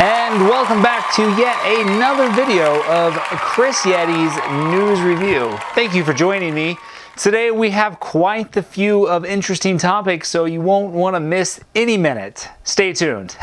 And welcome back to yet another video of Kris Yeti's News Review. Thank you for joining me. Today we have quite the few of interesting topics, so you won't want to miss any minute. Stay tuned.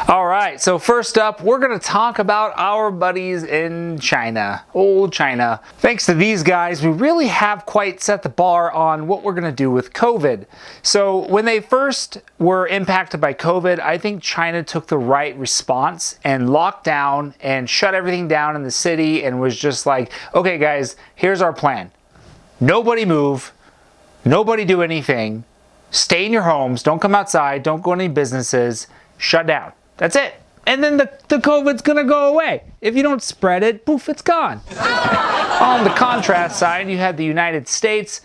Alright, so first up, we're going to talk about our buddies in China. Old China. Thanks to these guys, we really have quite set the bar on what we're going to do with COVID. So when they first were impacted by COVID, I think China took the right response and locked down and shut everything down in the city and was just like, okay guys, here's our plan. Nobody move. Nobody do anything. Stay in your homes. Don't come outside. Don't go to any businesses. Shut down. That's it. And then the COVID's gonna go away. If you don't spread it, poof, it's gone. On the contrast side, you had the United States.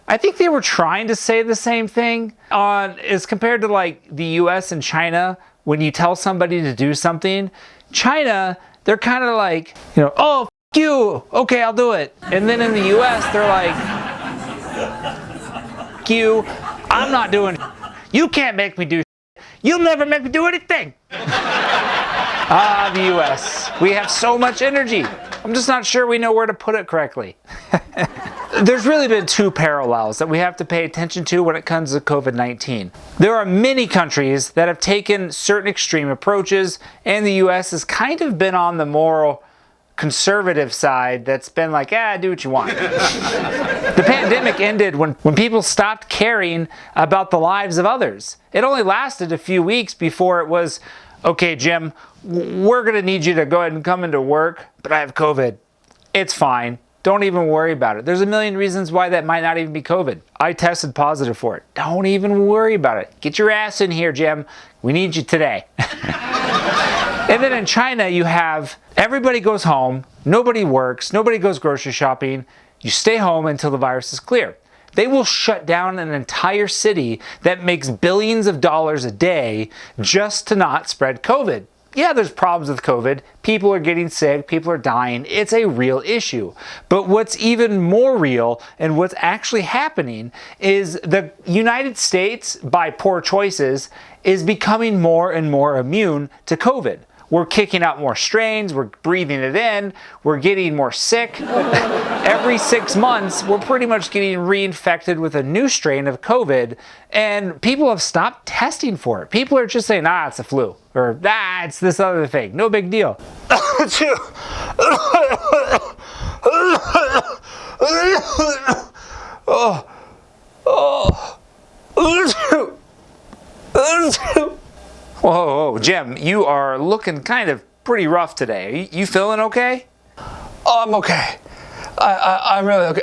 I think they were trying to say the same thing as compared to like the US and China. When you tell somebody to do something, China, they're kind of like, oh, f you, okay, I'll do it. And then in the US, they're like, f you, I'm not doing, you can't make me do. You'll never make me do anything. The US. We have so much energy. I'm just not sure we know where to put it correctly. There's really been two parallels that we have to pay attention to when it comes to COVID-19. There are many countries that have taken certain extreme approaches, and the US has kind of been on the more conservative side that's been like, do what you want. The pandemic ended when people stopped caring about the lives of others. It only lasted a few weeks before it was, okay, Jim, we're gonna need you to go ahead and come into work, but I have COVID. It's fine. Don't even worry about it. There's a million reasons why that might not even be COVID. I tested positive for it. Don't even worry about it. Get your ass in here, Jim. We need you today. And then in China, you have everybody goes home, nobody works, nobody goes grocery shopping. You stay home until the virus is clear. They will shut down an entire city that makes billions of dollars a day just to not spread COVID. Yeah, there's problems with COVID. People are getting sick, people are dying. It's a real issue. But what's even more real and what's actually happening is the United States, by poor choices, is becoming more and more immune to COVID. We're kicking out more strains, we're breathing it in, we're getting more sick. Every 6 months, we're pretty much getting reinfected with a new strain of COVID, and people have stopped testing for it. People are just saying, it's a flu, or it's this other thing, no big deal. Whoa, Jim, you are looking kind of pretty rough today. You feeling okay? Oh, I'm okay. I'm really okay.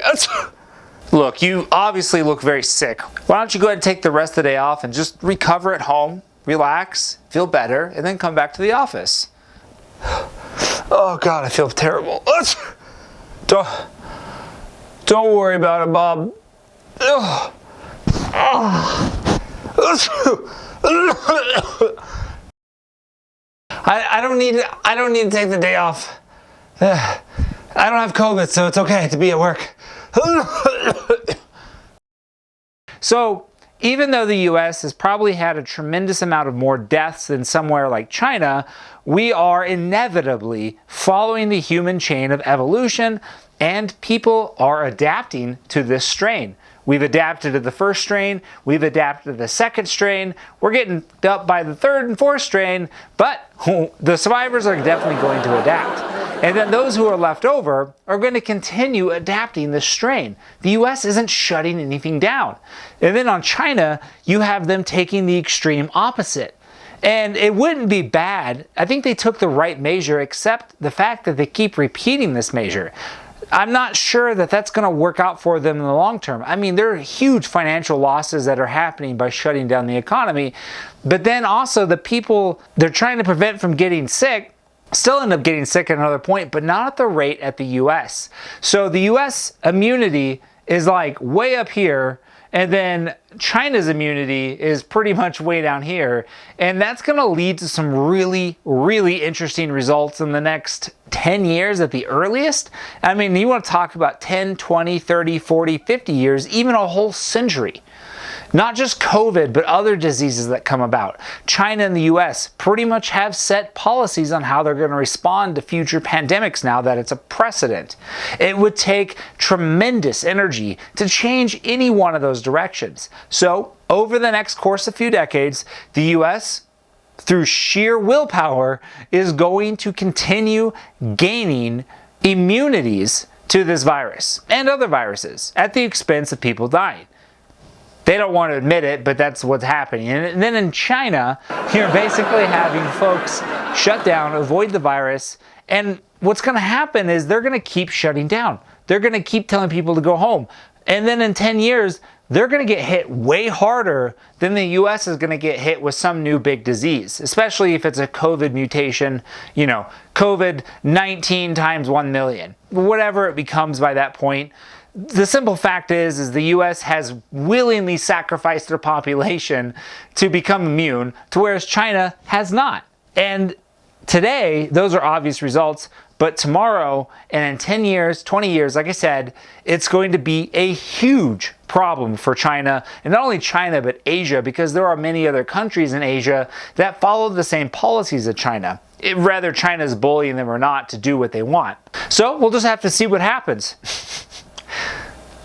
Look, you obviously look very sick. Why don't you go ahead and take the rest of the day off and just recover at home, relax, feel better, and then come back to the office. Oh God, I feel terrible. Don't worry about it, Bob. I don't need to take the day off. I don't have COVID, so it's okay to be at work. So, even though the US has probably had a tremendous amount of more deaths than somewhere like China, we are inevitably following the human chain of evolution, and people are adapting to this strain. We've adapted to the first strain, we've adapted to the second strain, we're getting up by the third and fourth strain, but the survivors are definitely going to adapt. And then those who are left over are going to continue adapting this strain. The US isn't shutting anything down. And then on China, you have them taking the extreme opposite. And it wouldn't be bad. I think they took the right measure, except the fact that they keep repeating this measure. I'm not sure that that's going to work out for them in the long term. I mean, there are huge financial losses that are happening by shutting down the economy. But then also the people they're trying to prevent from getting sick still end up getting sick at another point, but not at the rate at the US. So the US immunity is like way up here, And then China's immunity is pretty much way down here. And that's going to lead to some really, really interesting results in the next 10 years at the earliest. I mean, you want to talk about 10, 20, 30, 40, 50 years, even a whole century. Not just COVID, but other diseases that come about. China and the US pretty much have set policies on how they're going to respond to future pandemics now that it's a precedent. It would take tremendous energy to change any one of those directions. So, over the next course of a few decades, the US, through sheer willpower, is going to continue gaining immunities to this virus and other viruses at the expense of people dying. They don't want to admit it, but that's what's happening. And then in China, you're basically having folks shut down, avoid the virus, and what's going to happen is they're going to keep shutting down. They're going to keep telling people to go home. And then in 10 years, they're going to get hit way harder than the US is going to get hit with some new big disease, especially if it's a COVID mutation, you know, COVID-19 times 1 million, whatever it becomes by that point. The simple fact is the US has willingly sacrificed their population to become immune, to whereas China has not. And today, those are obvious results, but tomorrow and in 10 years, 20 years, like I said, it's going to be a huge problem for China, and not only China, but Asia, because there are many other countries in Asia that follow the same policies as China. Whether China's bullying them or not to do what they want. So we'll just have to see what happens.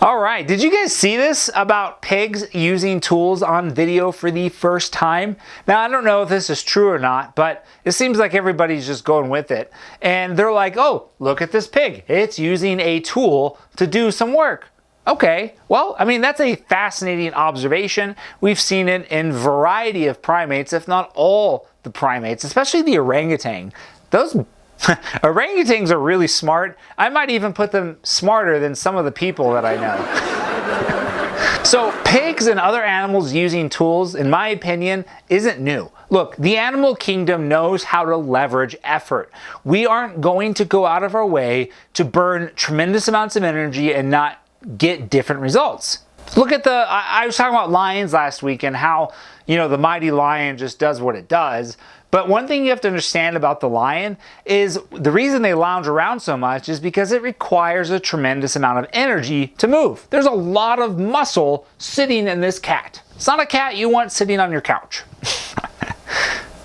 All right, did you guys see this about pigs using tools on video for the first time? Now, I don't know if this is true or not, but it seems like everybody's just going with it. And they're like, oh, look at this pig. It's using a tool to do some work. Okay, well, I mean, that's a fascinating observation. We've seen it in a variety of primates, if not all the primates, especially the orangutan. Those orangutans are really smart. I might even put them smarter than some of the people that I know. So pigs and other animals using tools, in my opinion, isn't new. Look, the animal kingdom knows how to leverage effort. We aren't going to go out of our way to burn tremendous amounts of energy and not get different results. Look at I was talking about lions last week and how, you know, the mighty lion just does what it does. But one thing you have to understand about the lion is the reason they lounge around so much is because it requires a tremendous amount of energy to move. There's a lot of muscle sitting in this cat. It's not a cat you want sitting on your couch.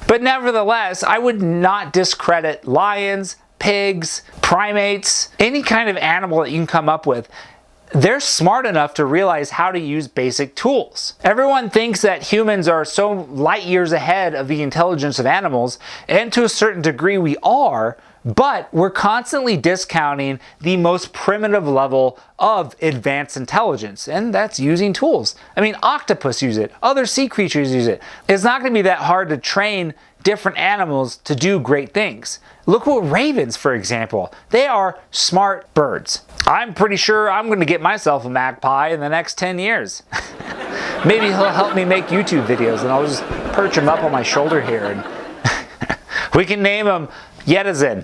But nevertheless, I would not discredit lions, pigs, primates, any kind of animal that you can come up with. They're smart enough to realize how to use basic tools. Everyone thinks that humans are so light years ahead of the intelligence of animals, and to a certain degree we are, but we're constantly discounting the most primitive level of advanced intelligence, and that's using tools. I mean, octopus use it, other sea creatures use it. It's not going to be that hard to train different animals to do great things. Look at ravens, for example. They are smart birds. I'm pretty sure I'm going to get myself a magpie in the next 10 years. Maybe he'll help me make YouTube videos and I'll just perch him up on my shoulder here and we can name him Yetizin.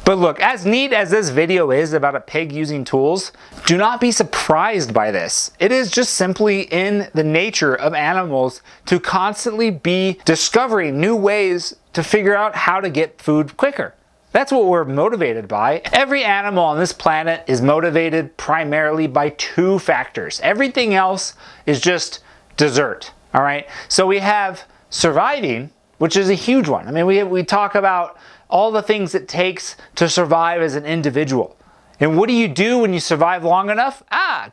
But look, as neat as this video is about a pig using tools, do not be surprised by this. It is just simply in the nature of animals to constantly be discovering new ways to figure out how to get food quicker. That's what we're motivated by. Every animal on this planet is motivated primarily by two factors. Everything else is just dessert, all right? So we have surviving, which is a huge one. I mean, we talk about all the things it takes to survive as an individual. And what do you do when you survive long enough?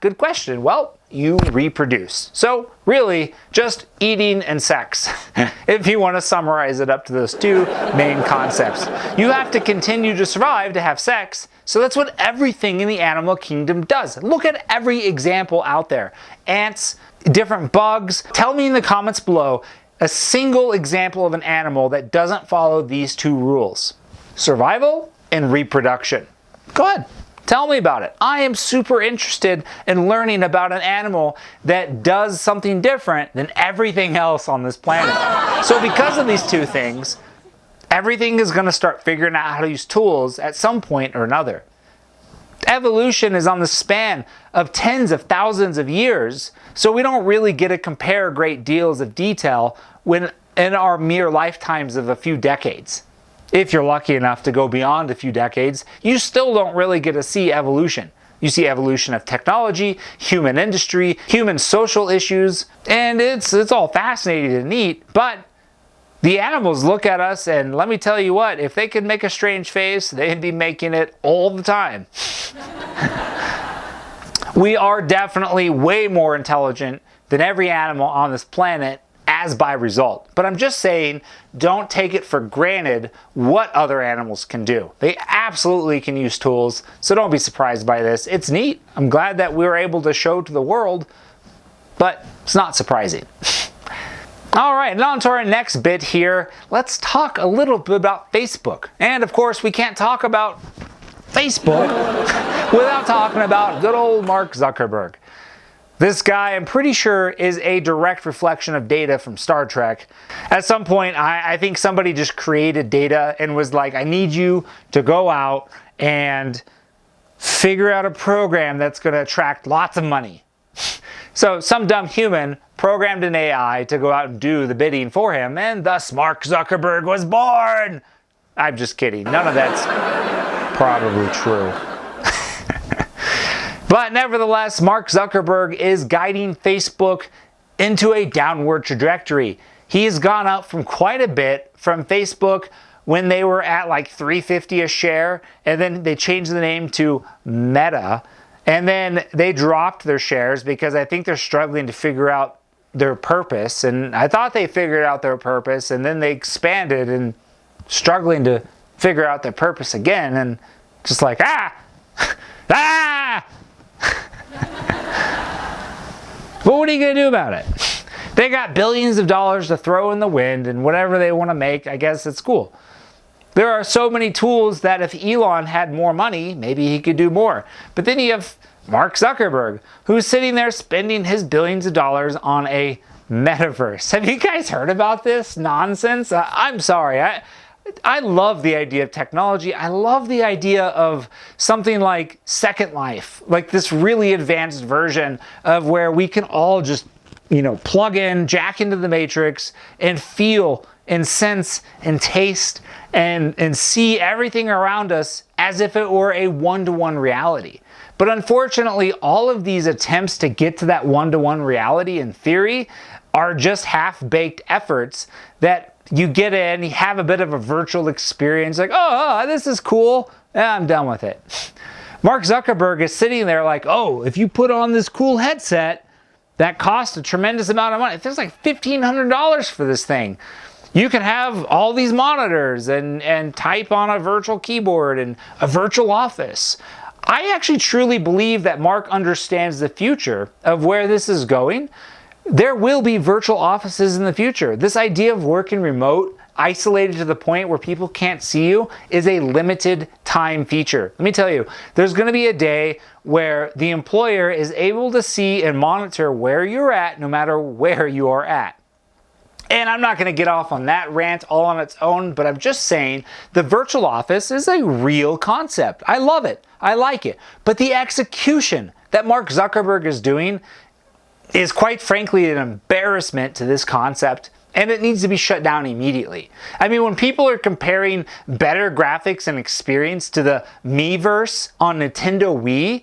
Good question. Well, you reproduce. So really, just eating and sex, if you want to summarize it up to those two main concepts. You have to continue to survive to have sex, so that's what everything in the animal kingdom does. Look at every example out there. Ants, different bugs. Tell me in the comments below a single example of an animal that doesn't follow these two rules: survival and reproduction. Go ahead. Tell me about it. I am super interested in learning about an animal that does something different than everything else on this planet. So because of these two things, everything is going to start figuring out how to use tools at some point or another. Evolution is on the span of tens of thousands of years, so we don't really get to compare great deals of detail when in our mere lifetimes of a few decades. If you're lucky enough to go beyond a few decades, you still don't really get to see evolution. You see evolution of technology, human industry, human social issues, and it's all fascinating and neat, but the animals look at us, and let me tell you what, if they could make a strange face, they'd be making it all the time. We are definitely way more intelligent than every animal on this planet as by result. But I'm just saying, don't take it for granted what other animals can do. They absolutely can use tools, so don't be surprised by this. It's neat. I'm glad that we were able to show to the world, but it's not surprising. All right, and on to our next bit here. Let's talk a little bit about Facebook. And of course, we can't talk about Facebook without talking about good old Mark Zuckerberg. This guy, I'm pretty sure, is a direct reflection of Data from Star Trek. At some point, I think somebody just created Data and was like, I need you to go out and figure out a program that's going to attract lots of money. So some dumb human programmed an AI to go out and do the bidding for him, and thus Mark Zuckerberg was born. I'm just kidding. None of that's probably true. But nevertheless, Mark Zuckerberg is guiding Facebook into a downward trajectory. He's gone up from quite a bit from Facebook when they were at like $3.50 a share, and then they changed the name to Meta, and then they dropped their shares because I think they're struggling to figure out their purpose. And I thought they figured out their purpose, and then they expanded and struggling to figure out their purpose again, and just like, But what are you going to do about it? They got billions of dollars to throw in the wind, and whatever they want to make, I guess it's cool. There are so many tools that if Elon had more money, maybe he could do more. But then you have Mark Zuckerberg, who's sitting there spending his billions of dollars on a metaverse. Have you guys heard about this nonsense? I'm sorry. I love the idea of technology. I love the idea of something like Second Life, like this really advanced version of where we can all just, plug in, jack into the matrix and feel and sense and taste and see everything around us as if it were a one-to-one reality. But unfortunately, all of these attempts to get to that one-to-one reality in theory are just half-baked efforts that you get in, you have a bit of a virtual experience, like, oh, this is cool, I'm done with it. Mark Zuckerberg is sitting there like, oh, if you put on this cool headset, that costs a tremendous amount of money. There's like $1,500 for this thing. You can have all these monitors and type on a virtual keyboard and a virtual office. I actually truly believe that Mark understands the future of where this is going. There will be virtual offices in the future. This idea of working remote, isolated to the point where people can't see you, is a limited time feature. Let me tell you, there's going to be a day where the employer is able to see and monitor where you're at no matter where you are at. And I'm not going to get off on that rant all on its own, but I'm just saying the virtual office is a real concept. I love it. I like it. But the execution that Mark Zuckerberg is doing is quite frankly an embarrassment to this concept, and it needs to be shut down immediately. I mean, when people are comparing better graphics and experience to the Miiverse on Nintendo Wii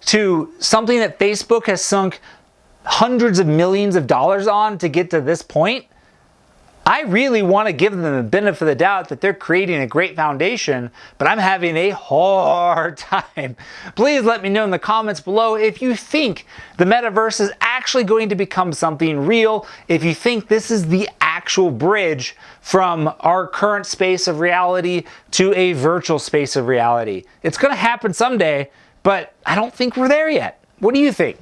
to something that Facebook has sunk hundreds of millions of dollars on to get to this point, I really want to give them the benefit of the doubt that they're creating a great foundation, but I'm having a hard time. Please let me know in the comments below if you think the metaverse is actually going to become something real, if you think this is the actual bridge from our current space of reality to a virtual space of reality. It's going to happen someday, but I don't think we're there yet. What do you think?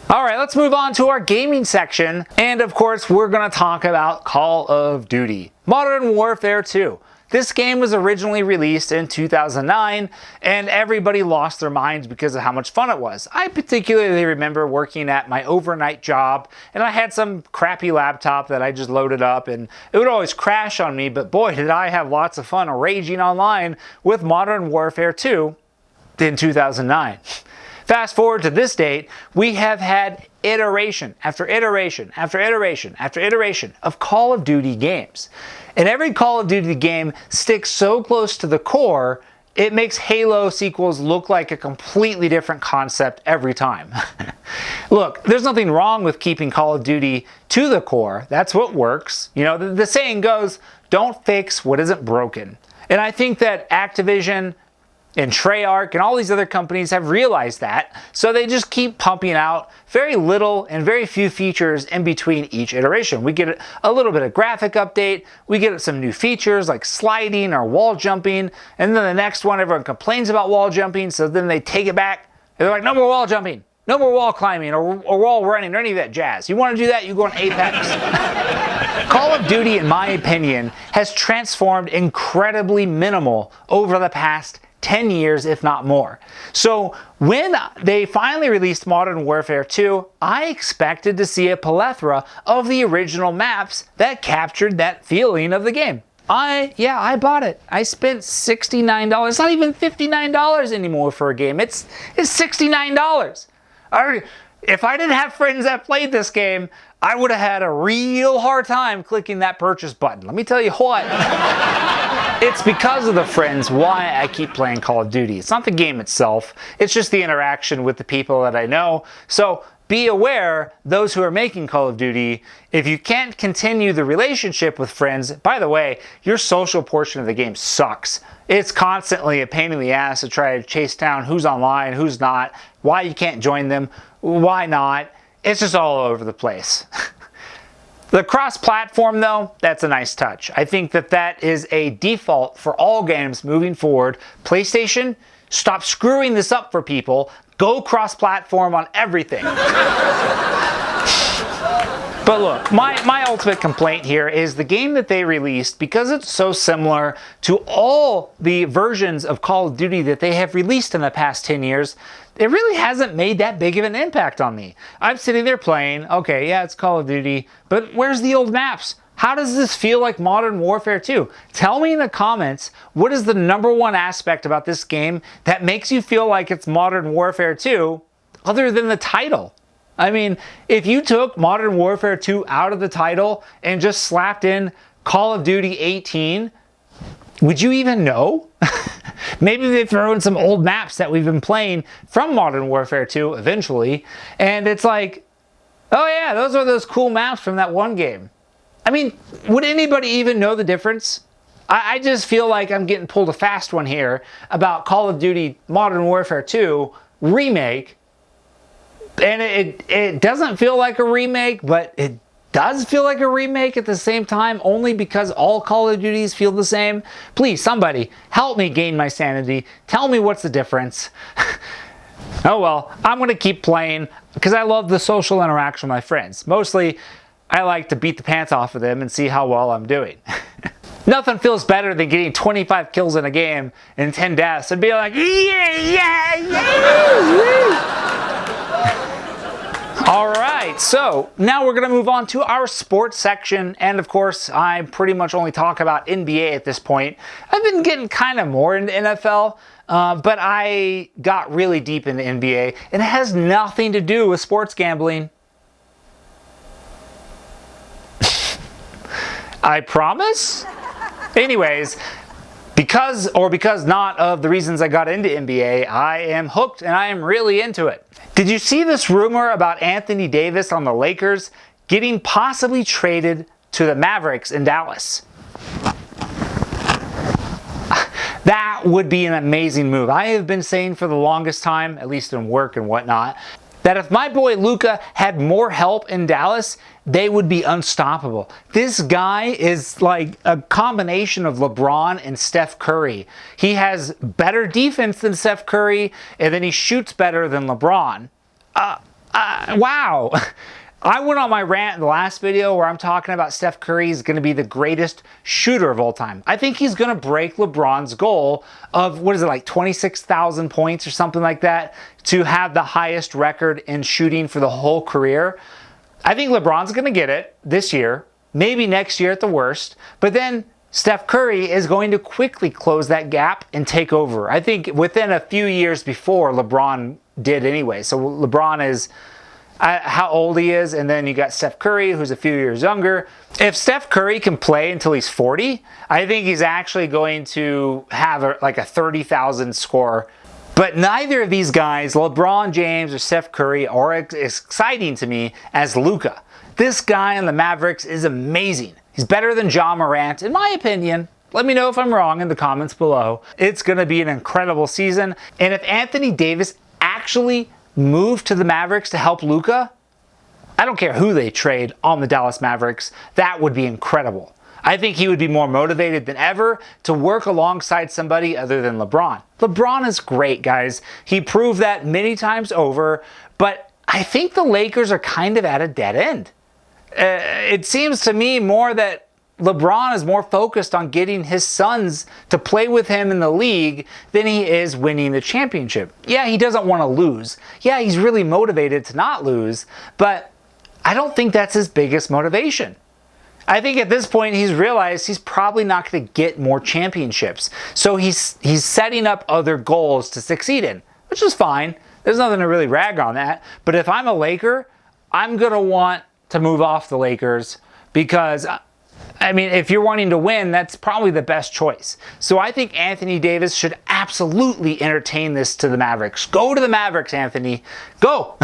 All right, let's move on to our gaming section. And of course, we're gonna talk about Call of Duty. Modern Warfare 2. This game was originally released in 2009, and everybody lost their minds because of how much fun it was. I particularly remember working at my overnight job, and I had some crappy laptop that I just loaded up, and it would always crash on me, but boy, did I have lots of fun raging online with Modern Warfare 2 in 2009. Fast forward to this date, we have had iteration after iteration after iteration after iteration of Call of Duty games. And every Call of Duty game sticks so close to the core, it makes Halo sequels look like a completely different concept every time. Look, there's nothing wrong with keeping Call of Duty to the core. That's what works. You know, the saying goes, don't fix what isn't broken. And I think that Activision and Treyarch and all these other companies have realized that, so they just keep pumping out very little and very few features in between each iteration. We get a little bit of graphic update, we get some new features like sliding or wall jumping, and then the next one everyone complains about wall jumping, so then they take it back, and they're like, no more wall jumping, no more wall climbing or wall running or any of that jazz. You want to do that, you go on Apex. Call of Duty, in my opinion, has transformed incredibly minimal over the past 10 years, if not more. So when they finally released Modern Warfare 2, I expected to see a plethora of the original maps that captured that feeling of the game. I bought it. I spent $69. It's not even $59 anymore for a game. It's $69. If I didn't have friends that played this game, I would have had a real hard time clicking that purchase button. Let me tell you what. It's because of the friends why I keep playing Call of Duty. It's not the game itself. It's just the interaction with the people that I know. So be aware, those who are making Call of Duty, if you can't continue the relationship with friends, by the way, your social portion of the game sucks. It's constantly a pain in the ass to try to chase down who's online, who's not, why you can't join them, why not. It's just all over the place. The cross-platform, though, that's a nice touch. I think that is a default for all games moving forward. PlayStation, stop screwing this up for people. Go cross-platform on everything. But look, my ultimate complaint here is the game that they released, because it's so similar to all the versions of Call of Duty that they have released in the past 10 years, it really hasn't made that big of an impact on me. I'm sitting there playing, okay, yeah, it's Call of Duty, but where's the old maps? How does this feel like Modern Warfare 2? Tell me in the comments, what is the #1 aspect about this game that makes you feel like it's Modern Warfare 2 other than the title? I mean, if you took Modern Warfare 2 out of the title and just slapped in Call of Duty 18, would you even know? Maybe they throw in some old maps that we've been playing from Modern Warfare 2 eventually, and it's like, oh yeah, those are those cool maps from that one game. I mean, would anybody even know the difference? I just feel like I'm getting pulled a fast one here about Call of Duty Modern Warfare 2 remake. And it doesn't feel like a remake, but it does feel like a remake at the same time, only because all Call of Duties feel the same. Please, somebody, help me gain my sanity. Tell me what's the difference. Oh well, I'm going to keep playing because I love the social interaction with my friends. Mostly, I like to beat the pants off of them and see how well I'm doing. Nothing feels better than getting 25 kills in a game and 10 deaths and be like, yeah. All right, so now we're going to move on to our sports section, and of course, I pretty much only talk about NBA at this point. I've been getting kind of more into NFL, but I got really deep into NBA, and it has nothing to do with sports gambling. I promise? Anyways, because not of the reasons I got into NBA, I am hooked and I am really into it. Did you see this rumor about Anthony Davis on the Lakers getting possibly traded to the Mavericks in Dallas? That would be an amazing move. I have been saying for the longest time, at least in work and whatnot, that if my boy Luka had more help in Dallas, they would be unstoppable. This guy is like a combination of LeBron and Steph Curry. He has better defense than Steph Curry, and then he shoots better than LeBron. Wow. I went on my rant in the last video where I'm talking about Steph Curry is going to be the greatest shooter of all time. I think he's going to break LeBron's goal of, what is it, like 26,000 points or something like that, to have the highest record in shooting for the whole career. I think LeBron's going to get it this year, maybe next year at the worst, but then Steph Curry is going to quickly close that gap and take over. I think within a few years before LeBron did anyway. So LeBron is how old he is, and then you got Steph Curry, who's a few years younger. If Steph Curry can play until he's 40, I think he's actually going to have like a 30,000 score. But neither of these guys, LeBron James or Steph Curry, are as exciting to me as Luka. This guy on the Mavericks is amazing. He's better than Ja Morant, in my opinion. Let me know if I'm wrong in the comments below. It's going to be an incredible season. And if Anthony Davis actually moved to the Mavericks to help Luka, I don't care who they trade on the Dallas Mavericks, that would be incredible. I think he would be more motivated than ever to work alongside somebody other than LeBron. LeBron is great, guys. He proved that many times over, but I think the Lakers are kind of at a dead end. It seems to me more that LeBron is more focused on getting his sons to play with him in the league than he is winning the championship. Yeah, he doesn't want to lose. Yeah, he's really motivated to not lose, but I don't think that's his biggest motivation. I think at this point he's realized he's probably not going to get more championships. So he's setting up other goals to succeed in, which is fine. There's nothing to really rag on that. But if I'm a Laker, I'm going to want to move off the Lakers because, I mean, if you're wanting to win, that's probably the best choice. So I think Anthony Davis should absolutely entertain this to the Mavericks. Go to the Mavericks, Anthony. Go!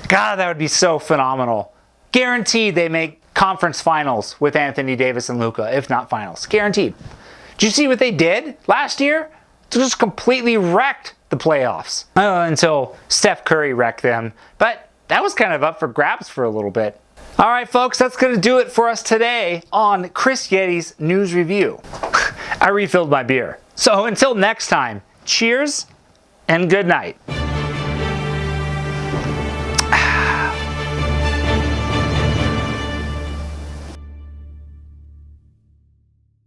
God, that would be so phenomenal. Guaranteed they make conference finals with Anthony Davis and Luka, if not finals. Guaranteed. Did you see what they did last year? They just completely wrecked the playoffs. Until Steph Curry wrecked them. But that was kind of up for grabs for a little bit. All right, folks, that's going to do it for us today on Kris Yeti's News Review. I refilled my beer. So until next time, cheers and good night.